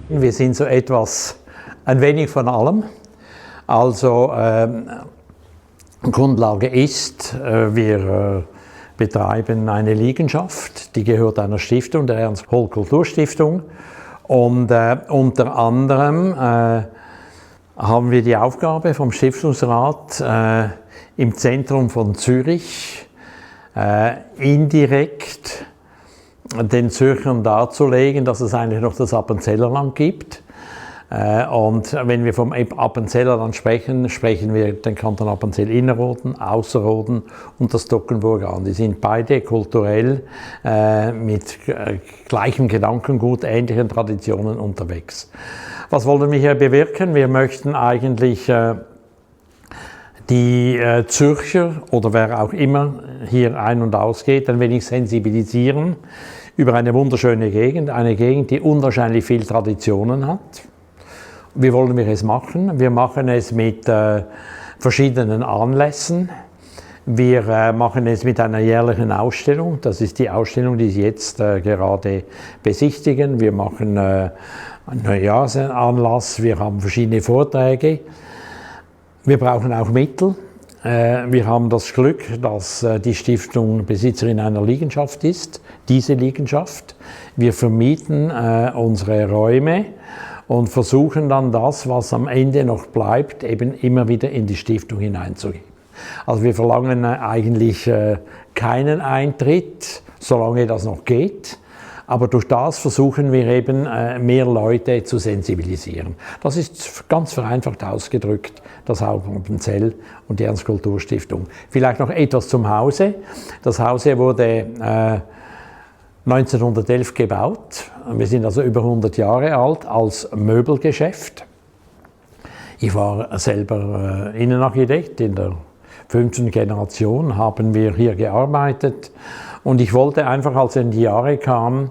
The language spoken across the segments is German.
Wir sind so etwas, ein wenig von allem. Also Grundlage ist, wir betreiben eine Liegenschaft, die gehört einer Stiftung, der Ernst-Kohl-Kulturstiftung. Und unter anderem haben wir die Aufgabe vom Stiftungsrat im Zentrum von Zürich indirekt den Zürchern darzulegen, dass es eigentlich noch das Appenzellerland gibt. Und wenn wir vom Appenzellerland sprechen, sprechen wir den Kanton Appenzell-Innerrhoden, Ausserrhoden und das Toggenburger an. Die sind beide kulturell mit gleichem Gedankengut, ähnlichen Traditionen unterwegs. Was wollen wir hier bewirken? Wir möchten eigentlich die Zürcher oder wer auch immer hier ein- und ausgeht, ein wenig sensibilisieren über eine wunderschöne Gegend, eine Gegend, die unwahrscheinlich viele Traditionen hat. Wie wollen wir es machen? Wir machen es mit verschiedenen Anlässen. Wir machen es mit einer jährlichen Ausstellung. Das ist die Ausstellung, die Sie jetzt gerade besichtigen. Wir machen einen Neujahrsanlass, wir haben verschiedene Vorträge. Wir brauchen auch Mittel. Wir haben das Glück, dass die Stiftung Besitzerin einer Liegenschaft ist, diese Liegenschaft. Wir vermieten unsere Räume und versuchen dann das, was am Ende noch bleibt, eben immer wieder in die Stiftung hineinzugeben. Also wir verlangen eigentlich keinen Eintritt, solange das noch geht. Aber durch das versuchen wir eben, mehr Leute zu sensibilisieren. Das ist ganz vereinfacht ausgedrückt das Haus Appenzell und die Ernst-Kulturstiftung. Vielleicht noch etwas zum Hause. Das Haus wurde 1911 gebaut. Wir sind also über 100 Jahre alt als Möbelgeschäft. Ich war selber Innenarchitekt. In der 5. Generation haben wir hier gearbeitet. Und ich wollte einfach, als ich in die Jahre kam,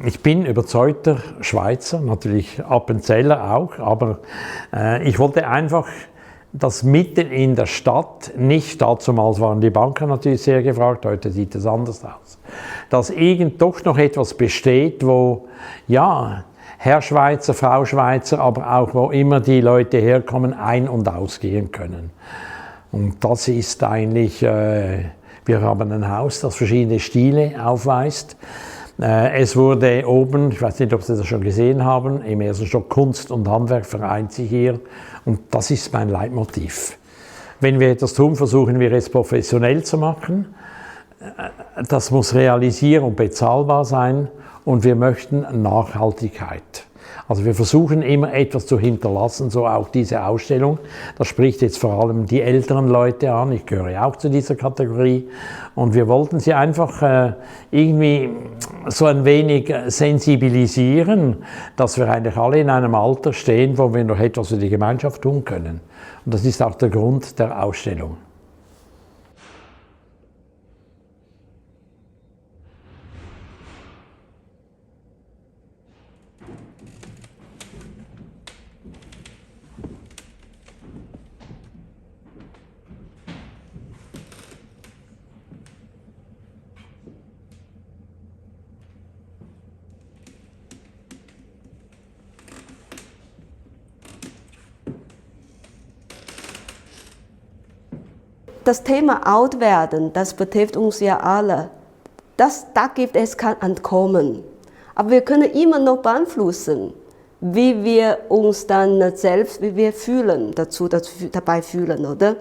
ich bin überzeugter Schweizer, natürlich Appenzeller auch, aber ich wollte einfach, dass mitten in der Stadt, nicht dazumals waren die Banker natürlich sehr gefragt, heute sieht es anders aus, dass doch noch etwas besteht, wo, ja, Herr Schweizer, Frau Schweizer, aber auch wo immer die Leute herkommen, ein- und ausgehen können. Und das ist eigentlich, wir haben ein Haus, das verschiedene Stile aufweist. Es wurde oben, ich weiß nicht, ob Sie das schon gesehen haben, im ersten Stock Kunst und Handwerk vereint sich hier. Und das ist mein Leitmotiv. Wenn wir etwas tun, versuchen wir es professionell zu machen. Das muss realisierbar und bezahlbar sein und wir möchten Nachhaltigkeit. Also wir versuchen immer etwas zu hinterlassen, so auch diese Ausstellung. Das spricht jetzt vor allem die älteren Leute an, ich gehöre auch zu dieser Kategorie. Und wir wollten sie einfach irgendwie so ein wenig sensibilisieren, dass wir eigentlich alle in einem Alter stehen, wo wir noch etwas für die Gemeinschaft tun können. Und das ist auch der Grund der Ausstellung. Das Thema alt werden, das betrifft uns ja alle. Da gibt es kein Entkommen. Aber wir können immer noch beeinflussen, wie wir uns dann selbst, wie wir fühlen, dabei fühlen, oder?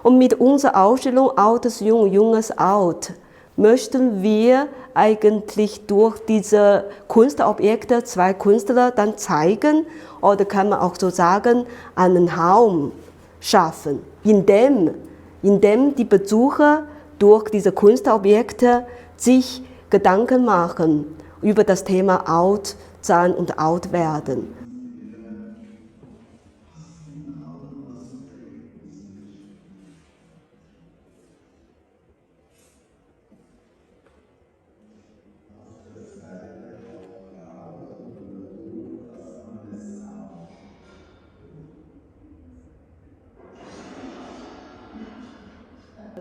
Und mit unserer Ausstellung Altes Jung, Junges Alt möchten wir eigentlich durch diese Kunstobjekte zwei Künstler dann zeigen, oder kann man auch so sagen, einen Raum schaffen, in dem die Besucher durch diese Kunstobjekte sich Gedanken machen über das Thema alt sein und alt werden.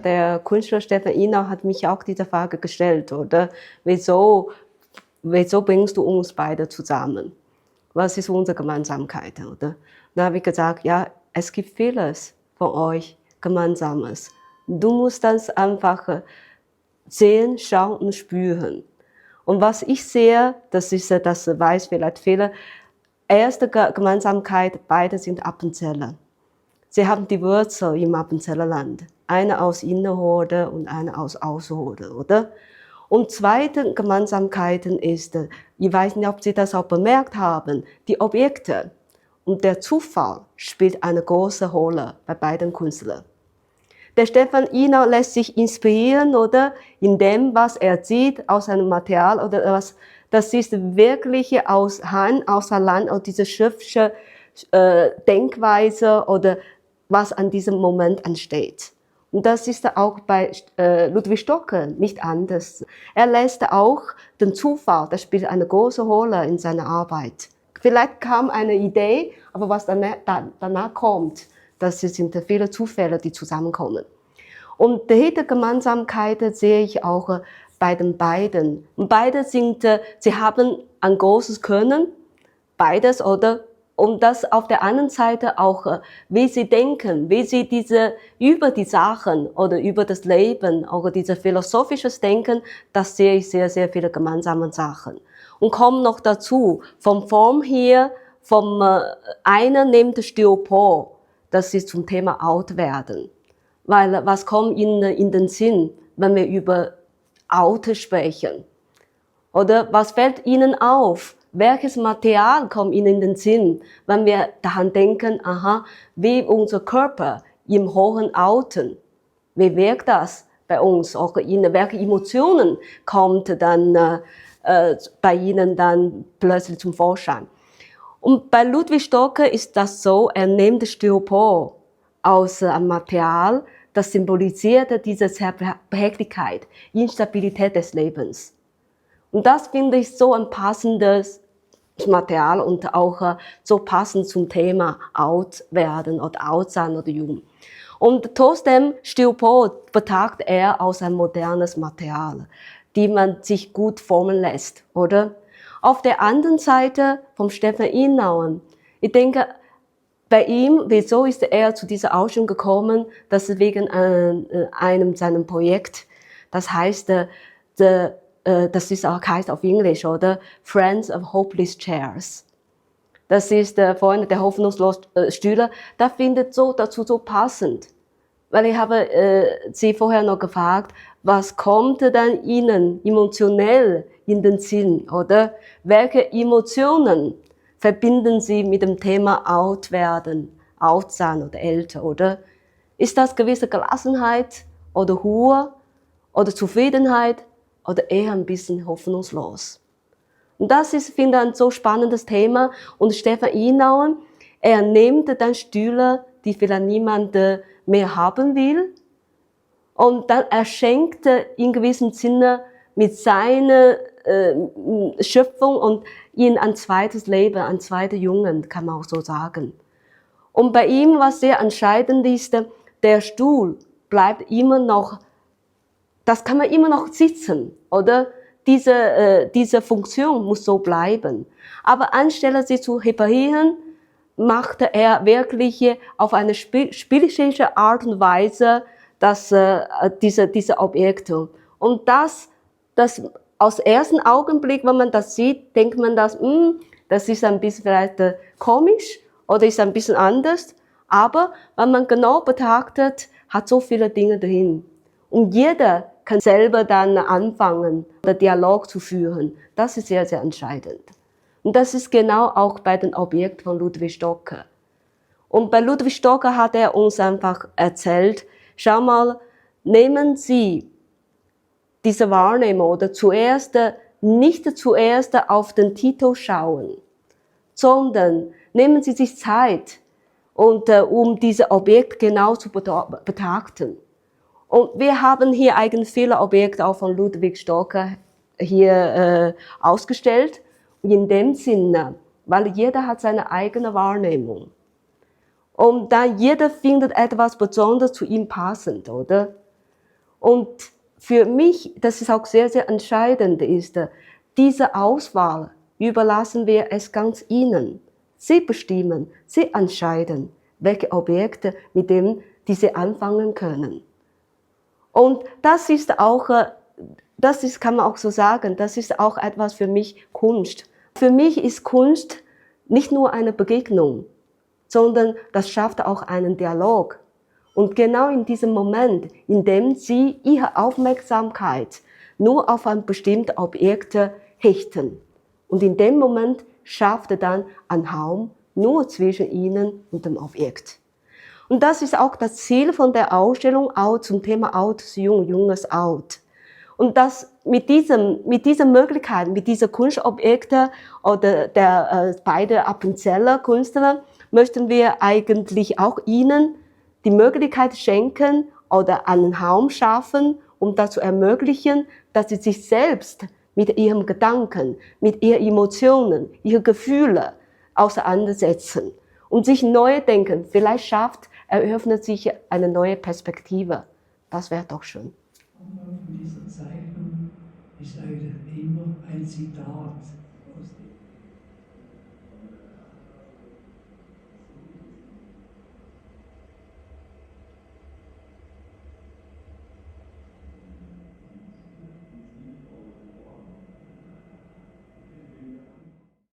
Der Künstler Stefan Inau hat mich auch diese Frage gestellt, oder? Wieso wieso bringst du uns beide zusammen? Was ist unsere Gemeinsamkeit? Oder? Da habe ich gesagt, ja, es gibt vieles von euch Gemeinsames. Du musst das einfach sehen, schauen und spüren. Und was ich sehe, das weiß vielleicht viele, erste Gemeinsamkeit, beide sind Appenzeller. Sie haben die Wurzel im Appenzeller Land. Eine aus Innerrhoden und eine aus Ausrhoden, oder? Und zweite Gemeinsamkeiten ist, ich weiß nicht, ob Sie das auch bemerkt haben, die Objekte und der Zufall spielt eine große Rolle bei beiden Künstlern. Der Stefan Inau lässt sich inspirieren, oder? In dem, was er sieht, aus einem Material, oder was, das ist wirklich aus Hand, außer Land, aus dieser schöpfische Denkweise, oder was an diesem Moment entsteht. Und das ist auch bei Ludwig Stocker nicht anders. Er lässt auch den Zufall, das spielt eine große Rolle in seiner Arbeit. Vielleicht kam eine Idee, aber was danach kommt, das sind viele Zufälle, die zusammenkommen. Und die Gemeinsamkeit sehe ich auch bei den beiden. Und beide sie haben ein großes Können, beides, oder? Und das auf der anderen Seite auch, wie sie denken, wie sie über die Sachen oder über das Leben, oder dieses philosophisches Denken, das sehe ich sehr, sehr viele gemeinsame Sachen. Und kommen noch dazu, vom Form hier, einer nimmt Styropor, das ist zum Thema alt werden. Weil, was kommt Ihnen in den Sinn, wenn wir über Alte sprechen? Oder was fällt Ihnen auf? Welches Material kommt Ihnen in den Sinn, wenn wir daran denken, aha, wie unser Körper im hohen Alten, wie wirkt das bei uns? Auch welche Emotionen kommt dann bei Ihnen dann plötzlich zum Vorschein? Und bei Ludwig Stocker ist das so, er nimmt Styropor aus einem Material, das symbolisiert diese Zerbrechlichkeit, Instabilität des Lebens. Und das finde ich so ein passendes Material und auch so passend zum Thema alt werden oder alt sein oder jung. Und trotzdem, Styropor betrachtet er als ein modernes Material, die man sich gut formen lässt, oder? Auf der anderen Seite vom Stefan Inau, ich denke, bei ihm, wieso ist er zu dieser Ausstellung gekommen? Das ist wegen einem seinem Projekt. Das heißt, das ist auch heißt auf Englisch, oder? Friends of Hopeless Chairs. Das ist Freunde der hoffnungslosen Stühle. Das findet dazu so passend. Weil ich habe Sie vorher noch gefragt, was kommt dann Ihnen emotionell in den Sinn, oder? Welche Emotionen verbinden Sie mit dem Thema alt werden, alt sein oder älter, oder? Ist das gewisse Gelassenheit oder Ruhe oder Zufriedenheit oder eher ein bisschen hoffnungslos? Und das ist, finde ich, ein so spannendes Thema. Und Stefan Inau, er nimmt dann Stühle, die vielleicht niemand mehr haben will. Und dann er schenkt in gewissem Sinne mit seiner Schöpfung und ihnen ein zweites Leben, ein zweiter Jungen, kann man auch so sagen. Und bei ihm, was sehr entscheidend ist, der Stuhl bleibt immer noch, das kann man immer noch sitzen, oder? Diese Funktion muss so bleiben. Aber anstelle sie zu reparieren, machte er wirklich auf eine spielische Art und Weise diese Objekte. Und das aus ersten Augenblick, wenn man das sieht, denkt man, das ist ein bisschen vielleicht komisch oder ist ein bisschen anders. Aber wenn man genau betrachtet, hat so viele Dinge drin. Und jeder kann selber dann anfangen, den Dialog zu führen. Das ist sehr, sehr entscheidend. Und das ist genau auch bei den Objekten von Ludwig Stocker. Und bei Ludwig Stocker hat er uns einfach erzählt, schau mal, nehmen Sie diese Wahrnehmung oder nicht zuerst auf den Titel schauen, sondern nehmen Sie sich Zeit, um dieses Objekt genau zu betrachten. Und wir haben hier eigentlich viele Objekte auch von Ludwig Stocker hier ausgestellt. In dem Sinne, weil jeder hat seine eigene Wahrnehmung. Und dann jeder findet etwas besonders zu ihm passend, oder? Und für mich, das ist auch sehr, sehr entscheidend, ist, diese Auswahl überlassen wir es ganz Ihnen. Sie bestimmen, Sie entscheiden, welche Objekte, mit denen diese anfangen können. Und das ist auch, kann man auch so sagen, das ist auch etwas für mich Kunst. Für mich ist Kunst nicht nur eine Begegnung, sondern das schafft auch einen Dialog. Und genau in diesem Moment, in dem Sie Ihre Aufmerksamkeit nur auf ein bestimmtes Objekt hechten. Und in dem Moment schafft dann ein Raum nur zwischen Ihnen und dem Objekt. Und das ist auch das Ziel von der Ausstellung Out zum Thema Altes Jung, Junges Out. Und das mit dieser Möglichkeit, mit dieser Kunstobjekte oder der beiden Appenzeller Künstler möchten wir eigentlich auch Ihnen die Möglichkeit schenken oder einen Raum schaffen, um das zu ermöglichen, dass Sie sich selbst mit Ihren Gedanken, mit Ihren Emotionen, Ihren Gefühlen auseinandersetzen und sich neu denken. Vielleicht eröffnet sich eine neue Perspektive. Das wäre doch schön. Von dieser Zeichnung ist eigentlich immer ein Zitat.